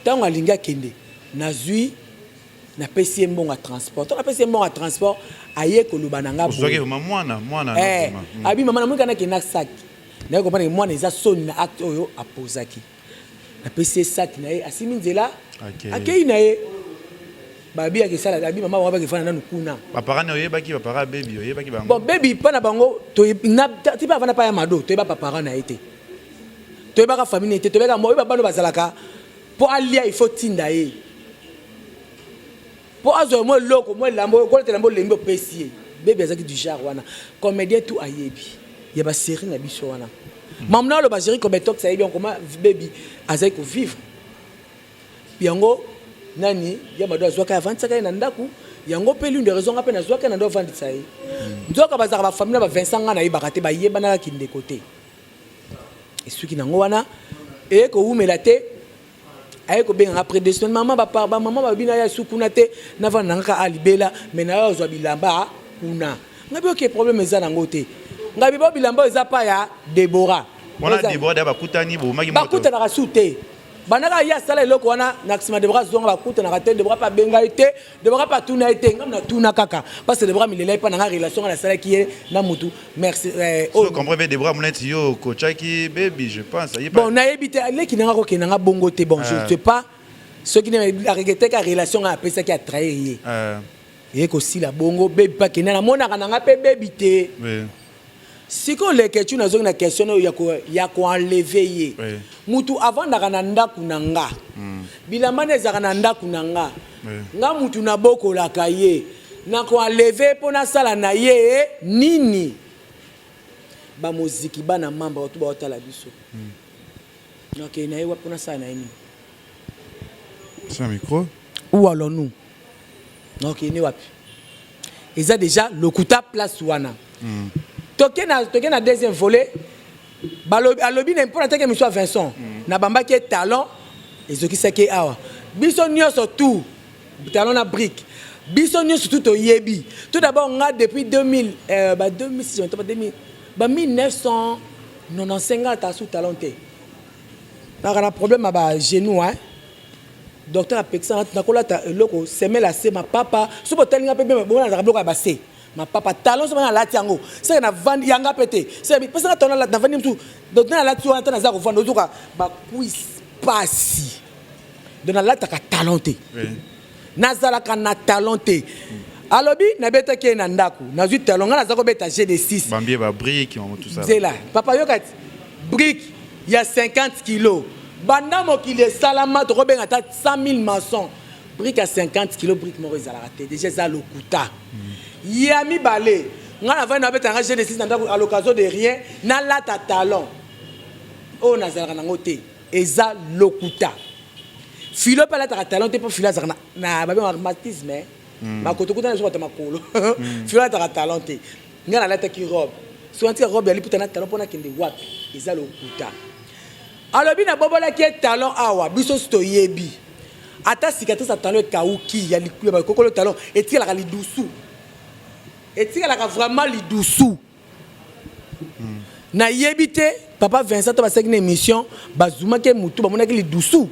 tango alinga kende na zui na pesi mbonga transport to na pesi mbonga transport aye ko lubana nga bo mwana abi mama na mwika na kena saki na ko pana mwana eza soni na acte oyo apozaki na pesi saki na ye asimi nzela akei na ye babi akisala abi mama waba kifana nanu kuna papa ne oyebaki papa baby oyebaki bango bon baby pana bango to na ti ba vana pa ya mado to ba papa na ete to ba ka famille ete to ba ka mo ba bano bazalaka po alia il faut tinda ye po azo mo loko mo lambo ko lambo lembo pesi baby azaki du genre wana comédien tout ayebi ya ba série na biso wana mamna lo ba série comme talk ça bien comment baby azaki ko vivre yango nani ya mado azwaka avant saka na ndaku yango pe l'une des raisons ngape na zwaka na ndo vandi sai nzoka bazaka ba famille ba Vincent nga na yebaka te ba yebana ka kinde côté esuki nango wana e ko umela te ay ko benga après 2 semaines maman ba maman ba bina ya sukuna te na vanda nga alibela mais na yo zwa bilamba kuna ngabi ok problème eza nango te ngabi ba bilamba eza pa ya Deborah wana Deborah da bakutani bo maki moto bakutana ka sute banaka ya sala eloko wana na kisima de bras zonga bakutana ka te de bras pa benga ete de bras pa tuna ete ngam na tuna kaka parce que de bras milela pa na relation na sala qui na mutu merci oh comprendre de bras moneti yo kochaki baby je pense bon na ebité leki na ko kenanga bongo te bon je sais pas ce qui ne regretté ka relation a pesa qui a trahir ye ko si la bongo baby pa kenana mona kana pe baby te si ko le question na zonga na question ya ko enlever ye mutu avant na ndaku nanga bilamba nezaka na ndaku nanga nga mutu na boko la kaye na ko enlever pona sala na ye nini ba muziki bana mamba watu ba otala biso donc na ye pona sala na nini c'est un micro où allons-nous donc ni wapi eza déjà lokuta place wana toke na deuxième volet alobi na mpona teke miso Vincent na bamba ki talent ezoki sake awa biso nyonso tout talent na brique biso nyonso tout oyebi tout d'abord nga depuis 2000 ba 2006 on pas 2000 ba 1995 ta sous talent te na problème ba genou hein docteur apexan na kolata eloko semela se ma papa subo telinga pe bon na bloka ba se ma papa talon so na lati yango c'est na vandi yanga pété c'est parce que tona na vandi mtu donc na lati wana tana za ko vando zuka ba quiz pasi donc na lati ka talenté na zala ka na talenté alobi na beta ke na ndaku na zu talon na za ko beta G6 bambie ba brique tout ça c'est là papa yo kat brique il y a 50 kilos banda mokile salama to robenga ta 100 000 maçons brique à 50 kilos brique mo ezala raté déjà za lokuta yami balé nga na vana beta nga G6 à l'occasion de rien na lata talon o na zala nango te eza lokuta filo pa lata talon te po filo za na ba rhumatisme makotokuta na zota makolo filo lata talon te nga na lata ki robe so anti robe ali puta na talon pona kende wapi eza lokuta alobi na bobola ki talon awa biso sto yebi ata cicatrice à talon kauki ya likulu ba kokolo talon etikala ka lidusu etikalaka vraiment lidusu nayebi te papa Vincent to basaki na émission bazumaki mutu bamonaki lidusu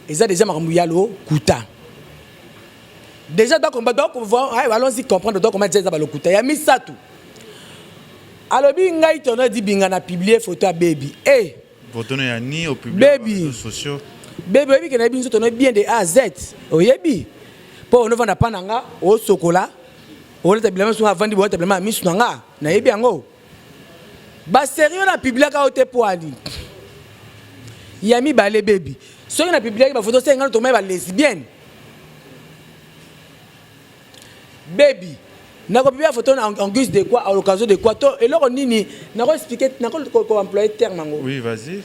eza déjà makambo ya lokuta déjà donc allons-y comprendre donc comment dire ça lokuta ya misatu alobi ngai tono di binga na publier photo ya baby photo ya ni au public réseaux sociaux baby oyebi ke na biso tono bien de A à Z oyebi po ono vanda pananga o sokola o leta bilama so avandi bo leta bilama misu nanga na yebi yango ba sérieux na publiaka ote poali yami balé baby soki na publiaka ba photo senga to mai ba lesbienne baby nako publier photo en guise de quoi à l'occasion de quoi to eloko nini nako expliquer nako employer terme ngo oui vas-y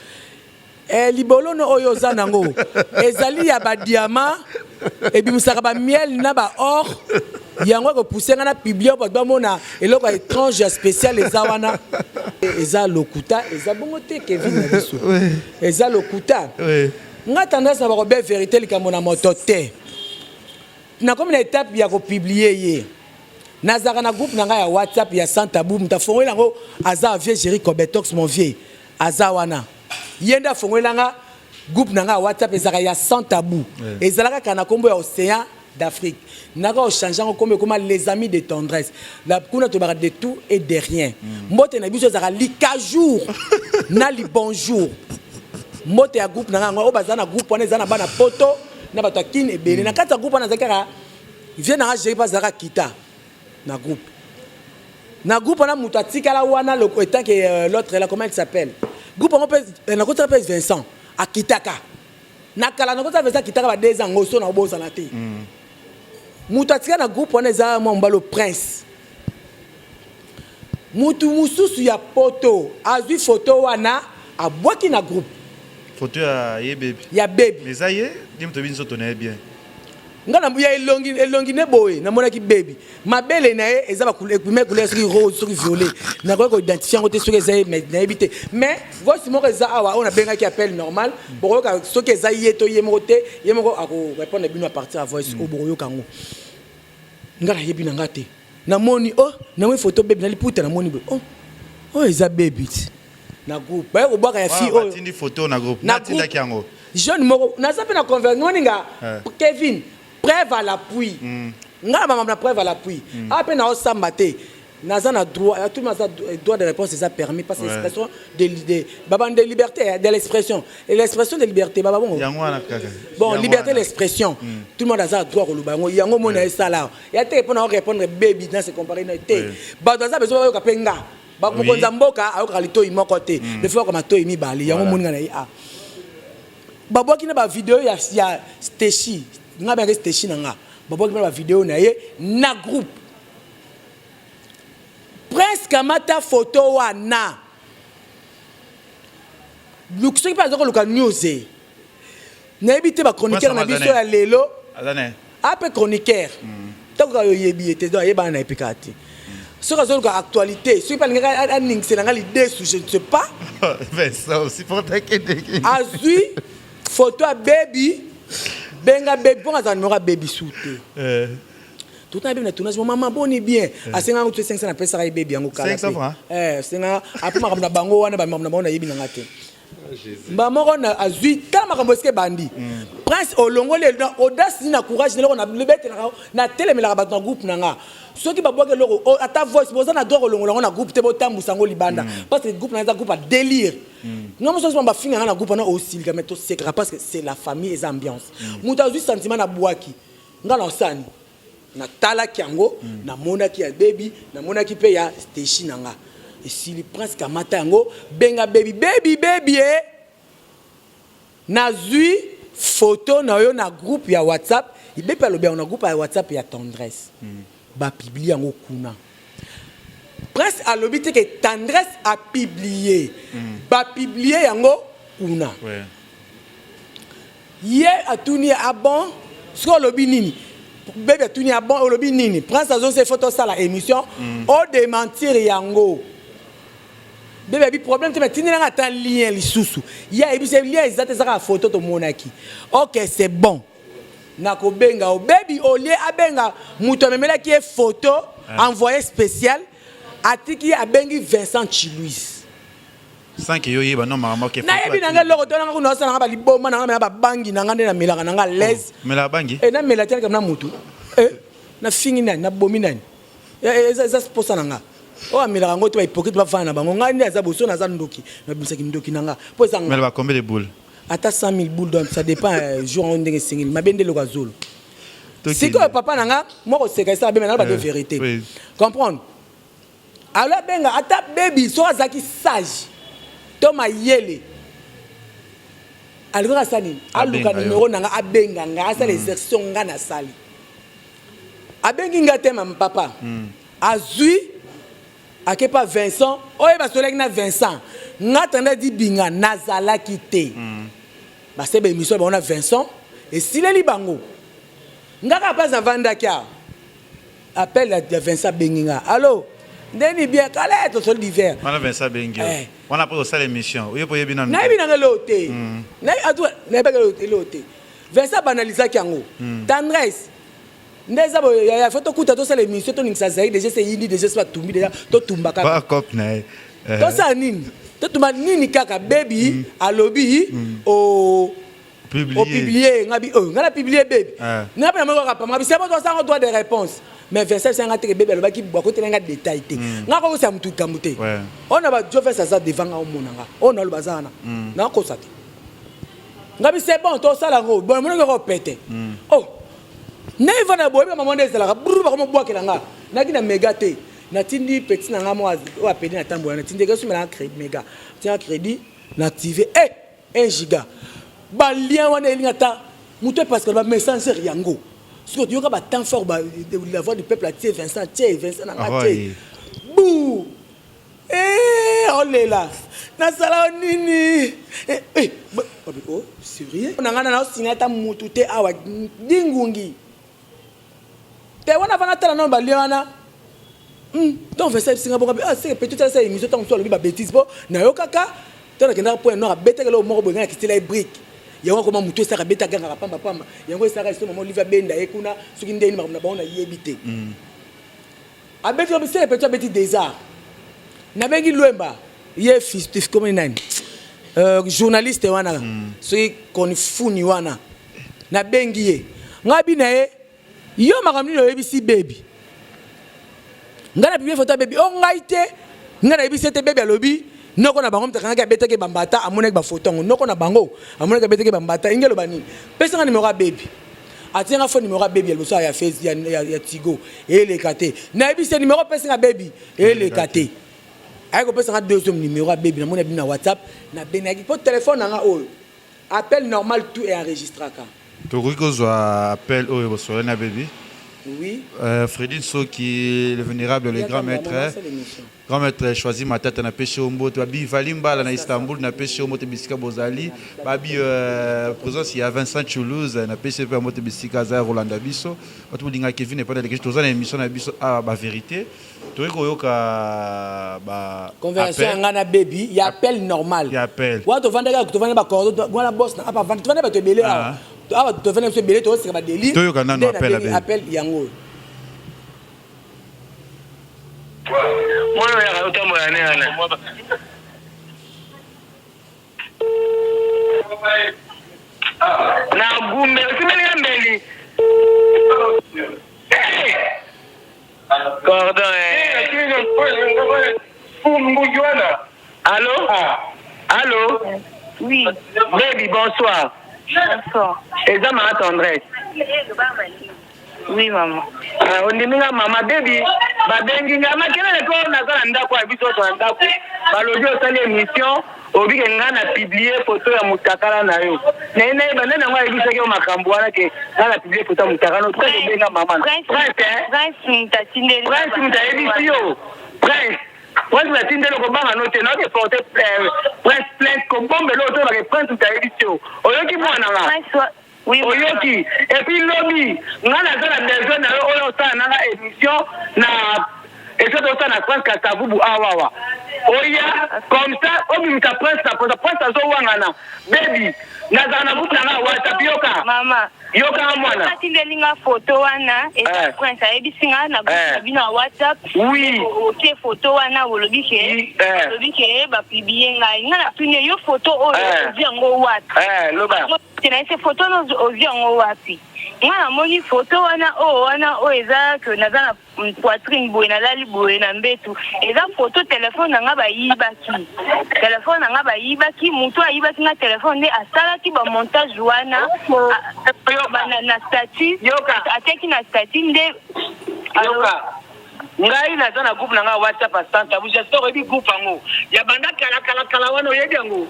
libolo no oyo za nango ezali ya ba diamant et bi musaka ba miel na ba or yango ko pousser na publier ba mona eloko étrange spécial ezawana eza lokuta eza bongo te Kevin na biso eza lokuta nga tendance na ba ko be vérité likambo na moto te na comme na étape ya ko publier ye nazaka na groupe na nga ya WhatsApp ya Santa Boum ta fongwe nango aza vieux Jerry Kobetox mon vieux azawana yenda fongwela nga groupe nanga WhatsApp ezaka ya sans tabou ezalaka kana kombo ya océan d'Afrique naka o changer kombo comme les amis de tendresse la kuna to de tout et de rien mbote na biso ezaka lika jour na li bonjour mbote ya groupe nanga o bazana groupe wana ezana bana poto na bato akine ebele na kata groupe wana zakara vient na gérer pas zaka kita na groupe wana mutu atikala wana le état que l'autre là comment il s'appelle groupe on peut Vincent à Kitaka nakala nakota Vincent Kitaka ba 2 ans ngoso na boza na te mutatika na groupe on eza mbalo prince mutu mususu ya poto azui photo wana abwaki na groupe photo ya baby mais ça y est dim to binso to na bien ngana mbuya elongi ne boye na mona ki baby mabele na ye eza ba couleur sur rose sur violet na ko identifier ngote sur eza mais na ebité mais voici mo eza awa on a benga ki appel normal boko ka soki eza yeto yemote yemoko ako répondre bino à partir à voice au boroyo kango ngana yebi na ngate na moni na mo photo baby na liputa na moni eza baby na groupe ba ko baka ya fi tindi photo na groupe na tinda ki yango jeune moko na sape na convaincre nga Kevin preuve à l'appui. Nga maman preuve à l'appui. Après na osamba te. Naza na droit, tout le monde a droit de réponse ça permis parce que l'expression de liberté de l'expression et l'expression de liberté baba bon. Bon, liberté l'expression. Tout le monde a droit au lubango. Yango mona ça là. Ya te pour répondre baby dans ce comparé na te. Ba doza besoin ka penga. Ba ko nzamboka ayo ka lito imoko te. Des fois comme to imi bali yango mona na ya. Babo ki na ba vidéo ya Stechi. Nga ba Stechi nanga. Babo ki na ba vidéo na ye na groupe. Presque mata photo wana. Luxury pas ko news. Na ebité ba chroniqueur na biso ya lelo. Azane. Après chroniqueur. Toko yo yebi ete do yeba na epikati. Ce que la actualité, si pas l'idée, je ne sais pas. Mais ça aussi pour t'inquiéter. Azui, photo à baby, benga baby, pour un baby souté. Tout le temps, il tournage, maman, bon et bien. À 5 ans, 500 après ça, baby, en 500 francs. 5 ans, après, ma ramna bango, on a bango, yebi nangate. Maman, azui, quand ma ramboske bandi. Prince Olongo, audace, na courage, on a le bête, na télé, mais la rabat dans groupe nanga. Ceux qui baboient que à ta voix, c'est ça droit on a groupe tebo tambu sango libanda parce que le groupe na groupe à délire. Non mais ça c'est pas finir na groupe na aussi mais to secret parce que c'est la famille et l'ambiance. Muta juste sentiment na boaki. Ngala sani. Na tala kiango na mona ki ya baby na mona ki pe ya Stechi nanga. Et si le prince kamata yango benga baby na zui photo na yo na groupe ya WhatsApp, il be pa lo be na groupe ya WhatsApp ya tendresse. Ba publier en okuna. Presque à l'obité que tendresse a publié. Ba publier en okuna. Ouais. Hier a tourné à bon, ce qu'on lobby nini. Bébé a tourné à bon, au lobby nini. Prince a ces photos ça la émission. O démentir yango. Bébé bi problème te mettre n'a pas lien li susu. Il y a lien exact ça la photo de monaki. OK, c'est bon. nako benga o baby olie abenga muto memela ki e photo envoyé spécial atiki abengi Vincent Chilouis. Sans que yoye ba non maman ke. Na yebi nanga loko to nanga kuno sala nga ba liboma nanga mena ba bangi nanga nde na melaka nanga les. Mela bangi. Na mela tia comme na mutu. Na fingi nani na bomi nani. Eza sposa nanga. O amela ngo to ba hypocrite ba fana bango ngani aza boso na za ndoki. Na bisaki ndoki nanga. Po sanga. Mela ba combien de boules? Ata 100 000 boules donc ça dépend jour on ndenge singil mabende lo gazolo. Si que papa nanga moi c'est que ça be maintenant ba de vérité. Comprendre. Alors benga ata baby so azaki sage. Toma yele. Alors sani aluka numéro nanga abenga nga asa les exercices nga na sali. Abengi nga tema papa. Azui akepa Vincent, oye ba solek na Vincent. Nga tanda di binga nazala kité. Ba sebe émission ba on a Vincent et sileli bango. Nga ka pas avanda kia. Appelle à Vincent Benginga. Allô? Ndeni bien kala to sol d'hiver. On a Vincent Bengi. On a pas ça l'émission. Oui pour yebina. Na yebina ngeloté. Na atu na yebina ngeloté. Vincent banalisa kiango. Tendresse. Ndeza bo ya photo kuta to ça l'émission to ningsa zaï déjà c'est yindi déjà c'est pas tumbi déjà to tumbaka. Pas cop na. To ça nini? To tuma nini kaka baby alobi o publier ngabi ngala publier baby. Na pa na mo ka pa ngabi c'est pas toi ça on doit des réponses. Mais Vincent c'est un bébé le baki boiko te nga détail te. Nga ko ça mutu kamute. On a ba jo fait ça devant nga omonanga. On a le bazana. Na ko ça te. Ngabi c'est bon to ça la ngo. Bon mo ngo pété. Oh. Ne va na boye maman des la brou ba ko boa kelanga. Na ki na méga te. Na tindi petit na nga mo o apeli na tambo na tindi ke so na crédit méga. Tiens crédit na activer 1 giga. Ba lien wana elingata mutu parce que ba message riango. Si tu as temps fort la voix du peuple à Vincent nanga tie. Bouh. Oh là. Na sala nini. Oh, sérieux? Nanga na sinata mutu te awa dingungi. Te wana vana tala no ba liana. Donc Vincent singa bonga c'est peut-être ça émission tant so le ba bêtise bo na yo kaka. Tona kenda point no abeta ke lo moko bonga ki style brique. Yango koma mutu saka beta ganga pamba pamba yango saka iso mama Oliver Benda ekuna suki ndeni makuna baona yebite abeti obise peut-être beti des arts na bengi Lwemba ye fils comme nani journaliste wana suki konifuni wana na bengi ye ngabi na ye yo makamni no yebisi baby ngana bibi photo baby o ngaite ngana yebisi te baby alobi noko na bango mtakanga beta ke bambata amone ba photo noko na bango amone ka beta ke bambata ingelo bani pesa numéro baby atinga phone numéro baby elboso ya face ya Tigo ele kate na ebise numéro pesa baby ele kate ayiko pesa deuxième numéro baby na mona bi na WhatsApp na benaki po téléphone nga oyo appel normal tout est enregistré ka to ko zo appel oyo bo so na baby. Oui. Fredine Soki, le vénérable, le grand maître. Grand maître choisi ma tête na pêché au mot. Babi Valimba na Istanbul na pêché au mot Bisika Bozali. Babi présence il y a Vincent Toulouse na pêché au mot Bisika za Roland Biso. Autre dinga Kevin n'est pas dans les questions. Dans l'émission na Biso à ba vérité. Toi yoka ba conversation ngana baby, il appel normal. Il appel. Wa to vanda to vanda ba cordo, ngana boss na apa vanda to vanda ba to belé ah. Ah, tu venais se belé to c'est ba délit. Toi yoka nano appel yango. Mwana ya utambo ya nene. Na gumbe, usimeni mbeli. Cordon Allô? Allô? Oui. Baby, bonsoir. Bonsoir. Et ça m'a tendresse. Oui, maman. On dit maman baby, ba bengi ngama kele ko na za ndako ya biso to ndako. Ba lojo sali émission, obi ke ngana publier photo ya mutakala na yo. Na ba nena ngwa biso ke makambo wana ke ngana publier photo ya mutakala no to benga maman. Prince mutatindeli. Prince mutayebi yo. Prince Prince mutatindeli ko banga note na ke porter Prince plainte ko bombe lo to ba ke Prince mutayebi yo. Oyoki mwana nga. Prince oui, Oyoki et puis lobby ngana za na besoin na oyo sa na émission na et ça doit na France Kasavubu awawa oya comme ça obimisa prince na prince azowangana baby nazana mutanga WhatsApp yoka mama yoka mwana atindelinga photo wana et prince ayebisinga na bino na WhatsApp oui otie photo wana olobi ke bapublie ngai nga na tune yo photo oyo ozi yango wapi loba tena ese photo ozi yango wapi nga namoni photo wana oyo eza ke naza na poitrine boye nalali boye na mbetu eza photo telefone nanga bayibaki mutu ayibaki nga telefone nde asalaki bamontage wana na statut ateki na statut nde yoka ngai naza na groupe nanga WhatsApp asanta j'espère oyebi groupe yango ya banda kala wana oyebi yango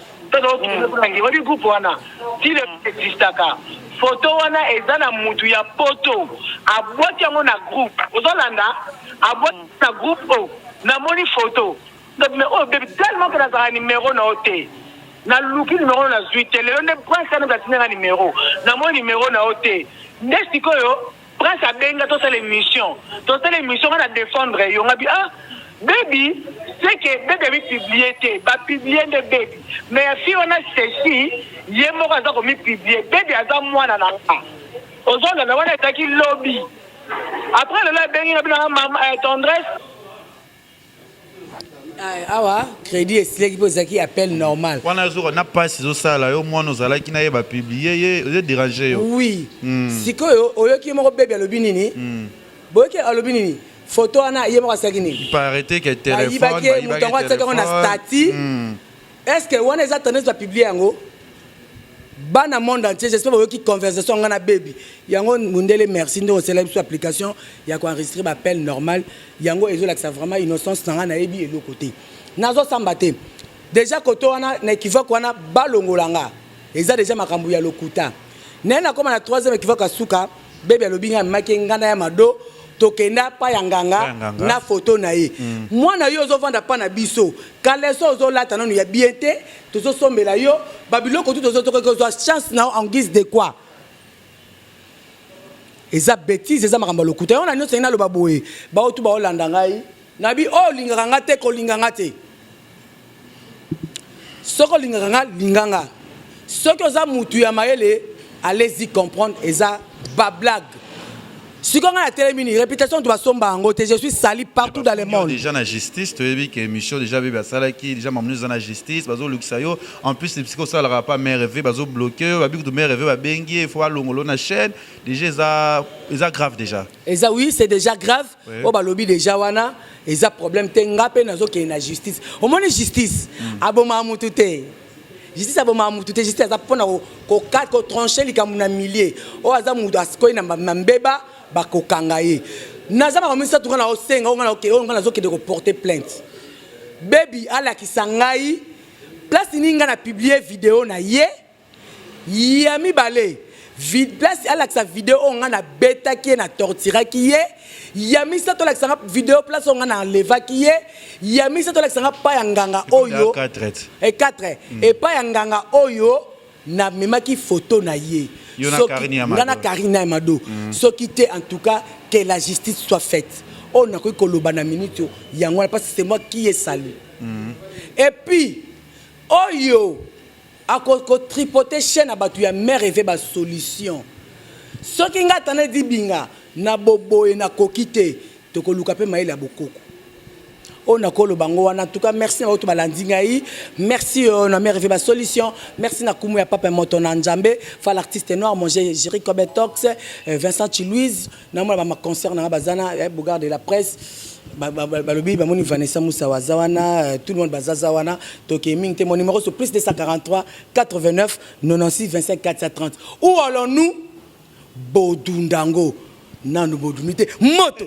oyebi groupe wana ti le existaka photo wana eza na mutu ya poto abwaki yango na groupe ozolanda abwaki na groupe namoni photo mais bébé tellement que nazala numéro na ote na luki numéro na zwi te lelo nde prince ano gatinenga numéro namoni numéro na ote nde sikoyo prince abenga tosala émission nga na défendre yo ngabi baby c'est que baby publié te publié de baby mais si on a ceci ye moko aza komi publié baby aza mwana na nga ozonga na wana etaki lobby après lelo abengi ngabi na mama tendresse awa crédit esileki mpo ezalaki appel normal wana azoko na pasi ezosala yo mwana ozalaki na ye bapublie ye ozo dérange yo oui sikoyo oyoki ye moko bebi alobi nini boyoki alobi nini photo wana ye moko asalaki nini parete ke telefone bayibaki moto yango atiaki yango na stati est ce que wana eza tendance bapiblie yango bana monde entier j'espère bayoki conversation nga na bebi yango mundele merci nde osala biso application ya koenregistre bappel normal yango ezolakisa vraiment innocence na nga nayebi eloko te nazosamba te déjà koto wana na équivoque wana balongola nga eza déjà makambo ya lokuta naye nakoma na 3e équivoque asuka bebi alobi nga amemaki ngana ya mado tokenda pa ya nganga na photo na ye mwana yo ozovanda pa na biso kaleso ozolata nanu ya bien te tozosombela yo babiloko tu tozotokozwa chance na en guise de quoi eza bêtise eza makambo ya lokuta yo na nyonso ena aloba boye baotu baolanda ngai nabi olingaka nga te kolinganga te soki olingaka nga linganga soki oza mutu ya mayele allez-y comprendre eza bablague. Si on a la télémini, réputation de Basomba en je suis sali partout dans le monde. Déjà la justice, tu as vu que émission déjà bébé salaki déjà mamnou dans la justice, bazo luxayo. En plus les psycho ça leur pas mère rêvé, bazo bloqué, babi de mère rêvé, ba bengi, il faut aller longolo na chaîne. Déjà ça grave déjà. Et ça oui, c'est déjà grave. Oh ba lobby déjà wana, et ça problème tenga pe nazo que na justice. Au moins justice, aboma mutute. Justice aboma mutute, justice za pona ko quatre ko trancher likamuna millier. O aza mudu asko na mbeba. Bakokanga ye naza ba komisa tukana osenga ngana ngana zokende ko porter plainte baby ala kisangai place ninga na publier vidéo na ye yami balé place ala sa vidéo ngana beta ki na tortura ki ye yami sa to la kisanga vidéo place ngana enleva ki ye yami sa to la kisanga pa ya nganga oyo et 4 et pa ya nganga oyo na memaki photo na ye Ngana Karina Amado. Ce qui était en tout cas que la justice soit faite. On a cru que le banaminitu yangwa parce que c'est moi qui ai sali. Et puis oyo a ko tripoter chaîne abatu ya mère rêver ba solution. Ce qui ngatana di binga na bobo et na kokite to ko luka pe maïla bokoko. On a colo bango en tout cas merci à votre balandingaï merci on a merveilleux ma solution merci na kumu ya papa moto na Nzambe fa l'artiste noir manger Jerry Kobetox Vincent Chilouise na moi ma concert na bazana Bougard de la presse balobi ba moni Vanessa Moussa wazawana tout le monde bazazawana toke ming mon numéro sur plus 243 89 96 25 430 où allons-nous Bodundango nanu bodunité moto.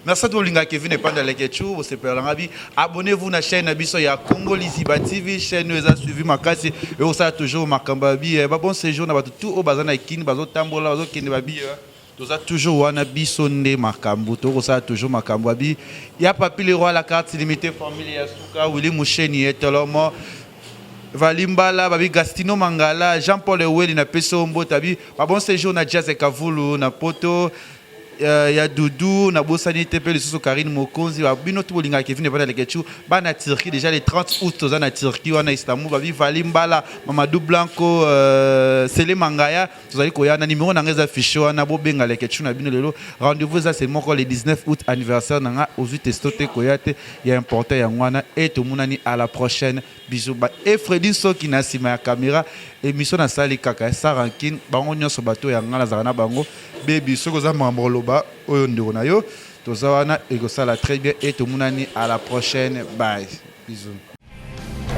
Merci à tout le monde qui vient pendant les questions. Abonnez-vous à la chaîne Abisso ya Congo Liziba TV, chaîne nous a suivi ma casse et on sait toujours ma cambabi. Bon séjour na tout au bazana kin bazo tambola bazo kin babi. Nous a toujours wana biso ne makambu to ça toujours makambabi. Il y a papi le roi la carte limitée famille ya Suka Willy Moucheni et Tolomo. Valimbala, babi Gastino Mangala, Jean-Paul Eweli na Peso Mbo tabi. Bon séjour na Jazz Kavulu na Poto. ya Doudou na bosani te pe lisusu Karine Mokonzi ba bino to bolinga Kevin Epanda lekechu ba na Turquie déjà le 30 août toza na Turquie wana Istanbul ba Vivali Mbala Mamadou Blanco Sele Mangaya tozali koya na numéro na ngeza fiche wana bo benga lekechu na bino lelo rendez-vous ça c'est moko le 19 août anniversaire nanga ozu testote koyate ya importer ya ngwana et to munani à la prochaine bisous ba et Freddy Soki na sima ya caméra émission na sali kaka sa rankin bango nyonso bato ya ngala zakana bango baby soko za mamboloba oyo ndeko na yo toza wana ekosala très bien et to munani à la prochaine bye bisous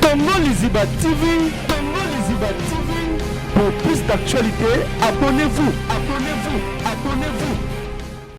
Tongo Liziba TV, Tongo Liziba TV. Pour plus d'actualités, abonnez-vous.